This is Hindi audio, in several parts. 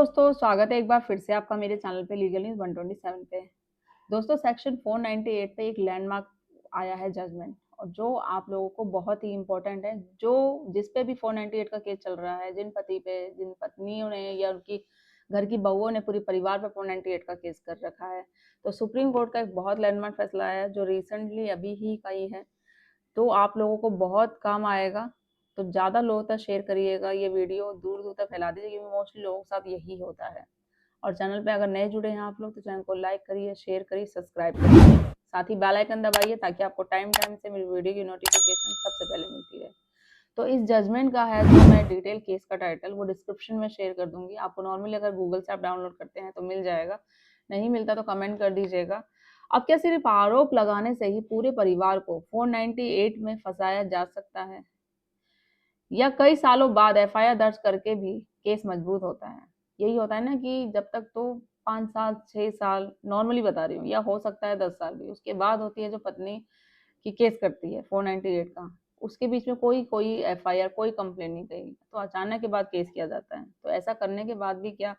दोस्तों, स्वागत है एक बार फिर से आपका मेरे चैनल पे लीगल न्यूज़ 127 पे। दोस्तों, सेक्शन 498 पे एक लैंडमार्क आया है जजमेंट, और जो आप लोगों को बहुत ही इम्पोर्टेंट है। जो जिस पे भी 498 का केस चल रहा है, जिन पति पे, जिन पत्नियों ने या उनकी घर की बहुओं ने पूरे परिवार पे 498 का केस कर रखा है, तो सुप्रीम कोर्ट का एक बहुत लैंडमार्क फैसला है जो रिसेंटली अभी ही का ही है। तो आप लोगों को बहुत काम आएगा। तो ज़्यादा लोगों तक शेयर करिएगा, ये वीडियो दूर दूर तक फैला दीजिए, क्योंकि मोस्टली लोगों के साथ यही होता है। और चैनल पे अगर नए जुड़े हैं आप लोग, तो चैनल को लाइक करिए, शेयर करिए, सब्सक्राइब करिए, साथ ही बेल आइकन दबाइए ताकि आपको टाइम टाइम से मेरी वीडियो की नोटिफिकेशन सबसे पहले मिलती रहे। तो इस जजमेंट का है, जो मैं डिटेल केस का टाइटल वो डिस्क्रिप्शन में शेयर कर दूंगी। आपको नॉर्मली अगर गूगल से आप डाउनलोड करते हैं तो मिल जाएगा, नहीं मिलता तो कमेंट कर दीजिएगा। अब क्या सिर्फ आरोप लगाने से ही पूरे परिवार को 498 में फंसाया जा सकता है, या कई सालों बाद एफआईआर दर्ज करके भी केस मजबूत होता है? यही होता है ना कि जब तक तो 5 साल 6 साल नॉर्मली बता रही हूँ, या हो सकता है 10 साल भी, उसके बाद होती है जो पत्नी की केस करती है 498 का। उसके बीच में कोई कोई एफआईआर कोई कंप्लेन नहीं गई, तो अचानक के बाद केस किया जाता है। तो ऐसा करने के बाद भी क्या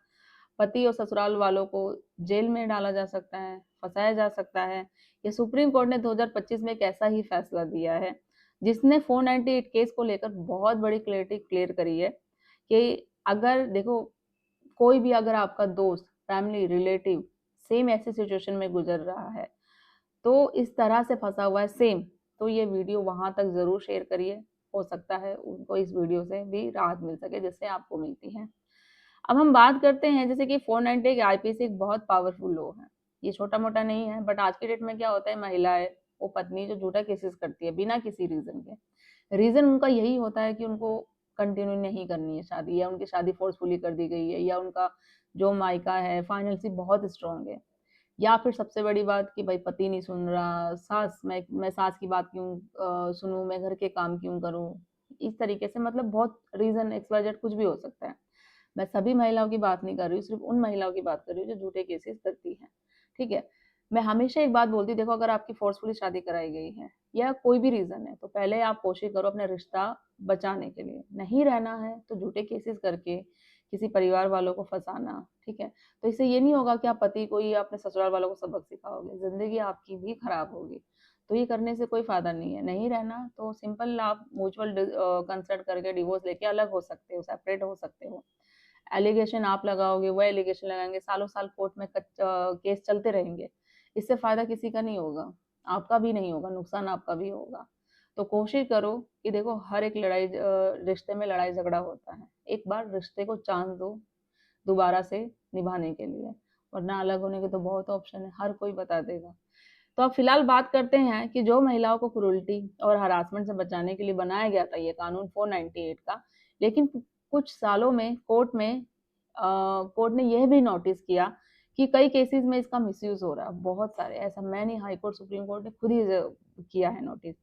पति और ससुराल वालों को जेल में डाला जा सकता है, फंसाया जा सकता है? ये सुप्रीम कोर्ट ने 2025 में एक ऐसा ही फैसला दिया है, जिसने 498 केस को लेकर बहुत बड़ी क्लैरिटी क्लियर करी है कि अगर देखो, कोई भी अगर आपका दोस्त, फैमिली, रिलेटिव सेम ऐसी सिचुएशन में गुजर रहा है, तो इस तरह से फंसा हुआ है सेम, तो ये वीडियो वहां तक जरूर शेयर करिए। हो सकता है उनको इस वीडियो से भी राहत मिल सके, जिससे आपको मिलती है। अब हम बात करते हैं, जैसे कि 498 आईपीसी एक बहुत पावरफुल लॉ है। ये छोटा मोटा नहीं है, बट आज की डेट में क्या होता है, महिलाएं, वो पत्नी जो झूठा केसेस करती है बिना किसी रीजन के, रीजन उनका यही होता है कि उनको कंटिन्यू नहीं करनी है शादी, या उनकी शादी फोर्सफुली कर दी गई है, या उनका जो मायका है फाइनेंशियली बहुत स्ट्रांग है, या फिर सबसे बड़ी बात कि भाई पति नहीं सुन रहा, सास, मैं सास की बात क्यों सुनूं, मैं घर के काम क्यों करूं। इस तरीके से मतलब बहुत रीजन एक्सवाइजेड कुछ भी हो सकता है। मैं सभी महिलाओं की बात नहीं कर रही हूँ, सिर्फ उन महिलाओं की बात कर रही हूँ जो झूठे केसेस करती हैं। ठीक है। मैं हमेशा एक बात बोलती हूँ, देखो, अगर आपकी फोर्सफुली शादी कराई गई है या कोई भी रीजन है, तो पहले आप कोशिश करो अपने रिश्ता बचाने के लिए। नहीं रहना है तो झूठे केसेस करके किसी परिवार वालों को फंसाना, ठीक है, तो इससे ये नहीं होगा कि आप पति को या अपने ससुराल वालों को सबक सिखाओगे, जिंदगी आपकी भी खराब होगी। तो ये करने से कोई फायदा नहीं है। नहीं रहना तो सिंपल आप म्यूचुअल कंसल्ट करके डिवोर्स लेके अलग हो सकते हो, सेपरेट हो सकते हो। एलिगेशन आप लगाओगे, वो एलिगेशन लगाएंगे, सालों साल कोर्ट में केस चलते रहेंगे। इससे फायदा किसी का नहीं होगा, आपका भी नहीं होगा, नुकसान आपका भी होगा। तो कोशिश करो कि देखो, हर एक लड़ाई रिश्ते में लड़ाई झगड़ा होता है, एक बार रिश्ते को चांस दो दोबारा से निभाने के लिए, वरना अलग होने के तो बहुत ऑप्शन है, हर कोई बता देगा। तो अब फिलहाल बात करते हैं कि जो महिलाओं को क्रूरल्टी और हरासमेंट से बचाने के लिए बनाया गया था ये कानून 498 का, लेकिन कुछ सालों में कोर्ट ने यह भी नोटिस किया कि कई केसेस में इसका मिसयूज हो रहा है, बहुत सारे, ऐसा मैं नहीं, हाई कोर्ट सुप्रीम कोर्ट ने खुद ही किया है नोटिस।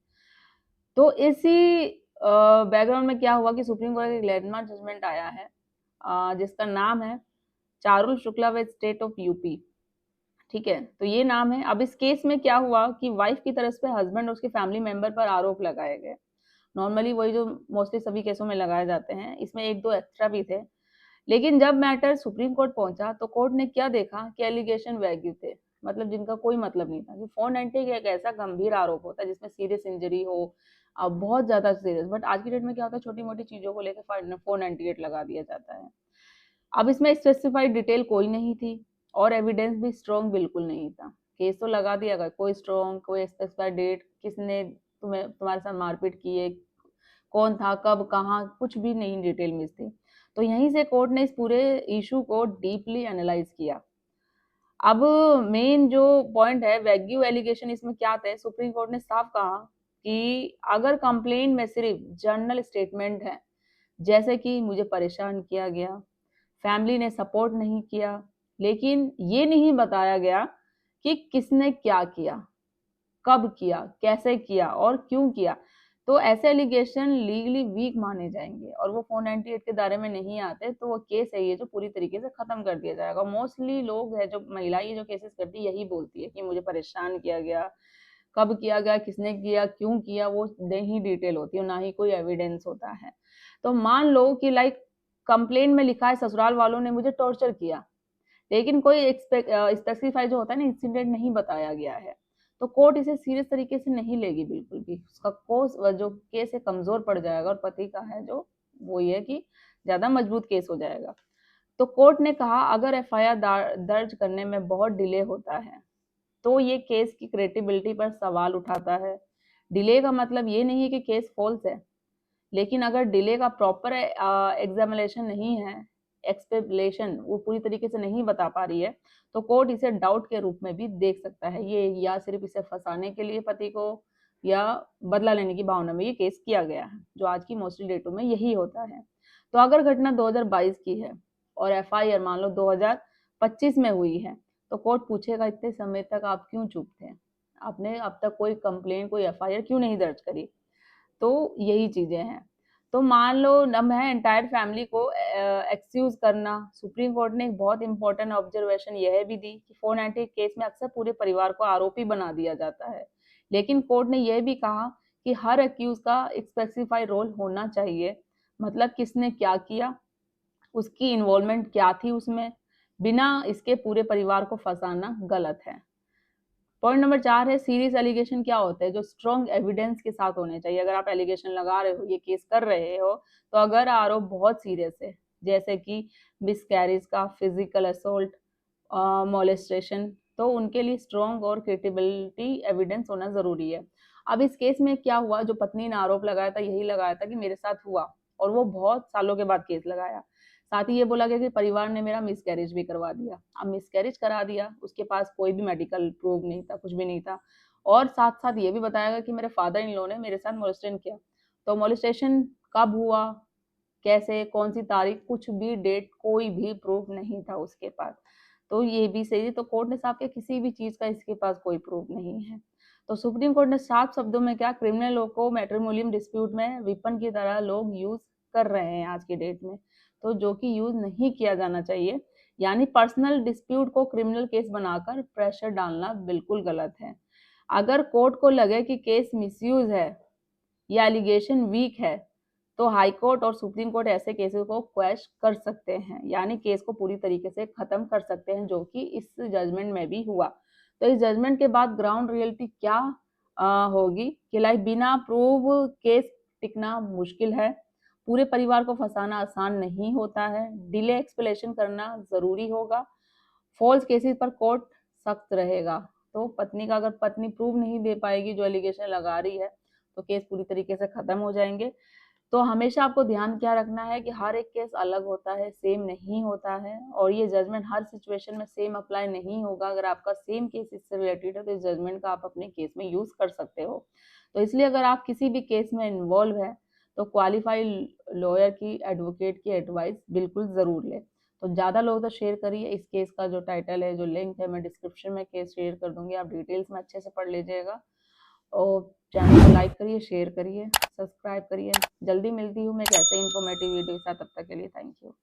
तो इसी बैकग्राउंड में क्या हुआ कि सुप्रीम कोर्ट का एक लैंडमार्क जजमेंट आया है, जिसका नाम है चारुल शुक्ला व स्टेट ऑफ यूपी। ठीक है, तो ये नाम है। अब इस केस में क्या हुआ कि वाइफ की तरफ से हस्बैंड और उसके फैमिली मेंबर पर आरोप लगाए गए। नॉर्मली वही जो मोस्टली सभी केसों में लगाए जाते हैं, इसमें एक दो एक्स्ट्रा भी थे। लेकिन जब मैटर सुप्रीम कोर्ट पहुंचा तो कोर्ट ने क्या देखा कि एलिगेशन वैग्यू थे, मतलब जिनका कोई मतलब नहीं था। कि 490 एक ऐसा गंभीर आरोप होता है जिसमें सीरियस इंजरी हो, अब बहुत ज्यादा सीरियस, बट आज की डेट में क्या होता है, छोटी मोटी चीजों को लेकर 498 लगा दिया जाता है। अब इसमें स्पेसिफाइड डिटेल कोई नहीं थी, और एविडेंस भी स्ट्रॉन्ग बिल्कुल नहीं था। केस तो लगा दिया गया, कोई स्ट्रॉन्ग, कोई स्पेसिफाइड डेट, किसने तुम्हारे साथ मारपीट की है, कौन था, कब, कहाँ, कुछ भी नहीं डिटेल मिस थी। तो यहीं से कोर्ट ने इस पूरे इशू को डीपली एनालाइज किया। अब मेन जो पॉइंट है, वैग्यू एलिगेशन, इसमें क्या थे, सुप्रीम कोर्ट ने साफ कहा कि अगर कंप्लेंट में सिर्फ जर्नल स्टेटमेंट है, जैसे कि मुझे परेशान किया गया, फैमिली ने सपोर्ट नहीं किया, लेकिन ये नहीं बताया गया कि किसने क्या किया, कब किया, कैसे किया और क्यों किया, तो ऐसे एलिगेशन लीगली वीक माने जाएंगे और वो 498 के दायरे में नहीं आते। तो वो केस है ये जो पूरी तरीके से खत्म कर दिया जाएगा। मोस्टली लोग है, जो महिलाएं ये जो केसेस करती है, यही बोलती है कि मुझे परेशान किया गया, कब किया गया, किसने किया, क्यों किया, वो नहीं डिटेल होती है, ना ही कोई एविडेंस होता है। तो मान लो कि लाइक कंप्लेंट में लिखा है ससुराल वालों ने मुझे टॉर्चर किया, लेकिन कोई स्पेसिफाई जो होता है ना इंसिडेंट नहीं बताया गया है, तो कोर्ट इसे सीरियस तरीके से नहीं लेगी बिल्कुल भी। उसका कोस जो केस है कमजोर पड़ जाएगा, और पति का है जो वो ये है कि ज्यादा मजबूत केस हो जाएगा। तो कोर्ट ने कहा अगर एफआईआर दर्ज करने में बहुत डिले होता है तो ये केस की क्रेडिबिलिटी पर सवाल उठाता है। डिले का मतलब ये नहीं है कि केस फॉल्स है, लेकिन अगर डिले का प्रॉपर एग्जामिनेशन नहीं है, एक्सप्लेनेशन वो पूरी तरीके से नहीं बता पा रही है, तो कोर्ट इसे डाउट के रूप में भी देख सकता है। ये या सिर्फ इसे फंसाने के लिए पति को या बदला लेने की भावना में ये केस किया गया है, जो आज की मोस्टली डेटों में यही होता है। तो अगर घटना 2022 की है और एफआईआर मान लो 2025 में हुई है, तो कोर्ट पूछेगा इतने समय तक आप क्यों चुप थे, आपने अब तक कोई कंप्लेंट कोई एफआईआर क्यों नहीं दर्ज करी। तो यही चीजें हैं। तो मान लो अब है एंटायर फैमिली को एक्सक्यूज करना। सुप्रीम कोर्ट ने एक बहुत इंपॉर्टेंट ऑब्जर्वेशन यह भी दी कि 498 केस में अक्सर पूरे परिवार को आरोपी बना दिया जाता है, लेकिन कोर्ट ने यह भी कहा कि हर एक्यूज का एक स्पेसिफाइड रोल होना चाहिए, मतलब किसने क्या किया, उसकी इन्वॉल्वमेंट क्या थी उसमें, बिना इसके पूरे परिवार को फंसाना गलत है। पॉइंट नंबर 4 है सीरियस एलिगेशन क्या होता है, जो स्ट्रॉन्ग एविडेंस के साथ होने चाहिए। अगर आप एलिगेशन लगा रहे हो, ये केस कर रहे हो, तो अगर आरोप बहुत सीरियस है, जैसे कि मिसकैरेज का, फिजिकल असोल्ट, मोलेस्टेशन, तो उनके लिए स्ट्रॉन्ग और क्रेडिबिलिटी एविडेंस होना जरूरी है। अब इस केस में क्या हुआ, जो पत्नी ने आरोप लगाया था यही लगाया था कि मेरे साथ हुआ, और वो बहुत सालों के बाद केस लगाया। साथ ही ये बोला गया कि परिवार ने मेरा मिसकैरेज भी करवा दिया। अब मिसकैरेज करा दिया, उसके पास कोई भी मेडिकल प्रूफ नहीं था, कुछ भी नहीं था, और साथ साथ ये भी बताया गया कि मेरे फादर इन लॉ ने मेरे साथ मोलेस्टेशन किया। तो मोलेस्टेशन कब हुआ, कैसे, कौन सी तारीख, कुछ भी डेट, कोई भी प्रूफ नहीं था उसके पास। तो ये भी सही है। तो कोर्ट ने साफ किया किसी भी चीज का इसके पास कोई प्रूफ नहीं है। तो सुप्रीम कोर्ट ने साफ शब्दों में क्या, क्रिमिनल लॉ को मैट्रिमोनियल डिस्प्यूट में वेपन की तरह लोग यूज कर रहे हैं आज की डेट में, तो जो कि यूज नहीं किया जाना चाहिए। यानी पर्सनल डिस्प्यूट को क्रिमिनल केस बनाकर प्रेशर डालना बिल्कुल गलत है। अगर कोर्ट को लगे कि केस मिसयूज है या एलिगेशन वीक है, तो हाई कोर्ट और सुप्रीम कोर्ट ऐसे केसेस को क्वैश कर सकते हैं, यानी केस को पूरी तरीके से खत्म कर सकते हैं, जो कि इस जजमेंट में भी हुआ। तो इस जजमेंट के बाद ग्राउंड रियलिटी क्या होगी कि लाइक बिना प्रूव केस टिकना मुश्किल है, पूरे परिवार को फंसाना आसान नहीं होता है, डिले एक्सप्लेनेशन करना जरूरी होगा, फॉल्स केसेस पर कोर्ट सख्त रहेगा। तो पत्नी का अगर पत्नी प्रूव नहीं दे पाएगी जो एलिगेशन लगा रही है, तो केस पूरी तरीके से खत्म हो जाएंगे। तो हमेशा आपको ध्यान क्या रखना है कि हर एक केस अलग होता है, सेम नहीं होता है, और ये जजमेंट हर सिचुएशन में सेम अप्लाई नहीं होगा। अगर आपका सेम केस इससे रिलेटेड है तो इस जजमेंट का आप अपने केस में यूज कर सकते हो। तो इसलिए अगर आप किसी भी केस में इन्वॉल्व है तो क्वालिफाइड लॉयर की, एडवोकेट की एडवाइस बिल्कुल जरूर ले। तो ज़्यादा लोग तो शेयर करिए। इस केस का जो टाइटल है, जो लिंक है, मैं डिस्क्रिप्शन में केस शेयर कर दूंगी, आप डिटेल्स में अच्छे से पढ़ लीजिएगा। और चैनल को लाइक करिए, शेयर करिए, सब्सक्राइब करिए। जल्दी मिलती हूँ मैं एक ऐसे इन्फॉर्मेटिव वीडियो के साथ, तब तक के लिए थैंक यू।